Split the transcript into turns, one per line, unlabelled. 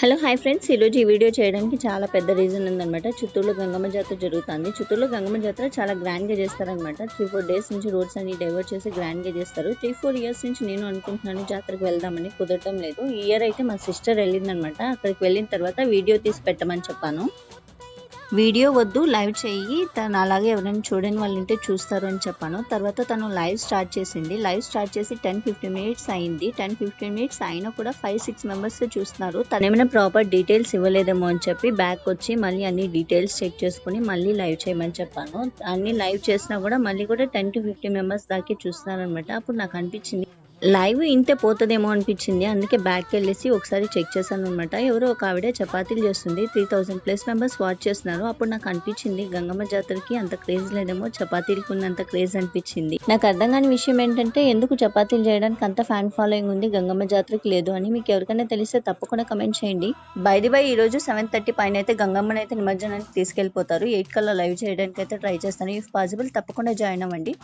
Hello hi friends, ఈరోజు ఈ video చేయడానికి చాలా పెద్ద రీజన్ ఉందన్నమాట. చిత్తూరులో గంగమ్మ జాతర జరుగుతుంది. చిత్తూరులో గంగమ్మ జాతర చాలా గ్రాండ్గా చేస్తారనమాట. 3-4 డేస్ నుంచి రోడ్స్ అన్ని డైవర్ట్ చేసి గ్రాండ్గా చేస్తారు. 3-4 ఇయర్స్ నుంచి నేను అనుకుంటున్నాను జాతరకు వెళ్దామని, కుదరడం లేదు. ఈ ఇయర్ అయితే మా సిస్టర్ వెళ్ళిందనమాట. అక్కడికి వెళ్ళిన తర్వాత వీడియో తీసి పెట్టమని చెప్పాను. వీడియో వద్దు, లైవ్ చెయ్యి, తను అలాగే ఎవరైనా చూడని వాళ్ళు ఉంటే చూస్తారు అని చెప్పాను. తర్వాత తను లైవ్ స్టార్ట్ చేసింది. లైవ్ స్టార్ట్ చేసి 10-15 మినిట్స్ అయింది. 10-15 మినిట్స్ అయినా కూడా 5-6 మెంబర్స్ చూస్తున్నారు. తను ఏమైనా ప్రాపర్ డీటెయిల్స్ ఇవ్వలేదేమో అని చెప్పి బ్యాక్ వచ్చి మళ్ళీ అన్ని డీటెయిల్స్ చెక్ చేసుకుని మళ్ళీ లైవ్ చేయమని చెప్పాను. అన్ని లైవ్ చేసినా కూడా మళ్ళీ కూడా 10-15 మెంబర్స్ దాకే చూస్తున్నారు అనమాట. అప్పుడు నాకు అనిపించింది లైవ్ ఇంతే పోతుందేమో అనిపించింది. అందుకే బ్యాక్కి వెళ్ళేసి ఒకసారి చెక్ చేశాను అనమాట. ఎవరో ఒక ఆవిడ చపాతీలు చేస్తుంది. 3000+ మెంబర్స్ వాచ్ చేస్తున్నారు. అప్పుడు నాకు అనిపించింది గంగమ్మ జాతరకి అంత క్రేజ్ లేదేమో, చపాతీలకు ఉన్నంత క్రేజ్ అనిపించింది. నాకు అర్థం కాని విషయం ఏంటంటే ఎందుకు చపాతీలు చేయడానికి అంత ఫ్యాన్ ఫాలోయింగ్ ఉంది, గంగమ్మ జాతరకి లేదు అని. మీకు ఎవరికైనా తెలిస్తే తప్పకుండా కమెంట్ చేయండి. బై ఈ రోజు 7:30 పైన అయితే గంగమ్మని అయితే నిమజ్జనానికి తీసుకెళ్లిపోతారు. 8 కల్లా లైవ్ చేయడానికి అయితే ట్రై చేస్తాను. ఇఫ్ పాసిబుల్ తప్పకుండా జాయిన్ అవ్వండి.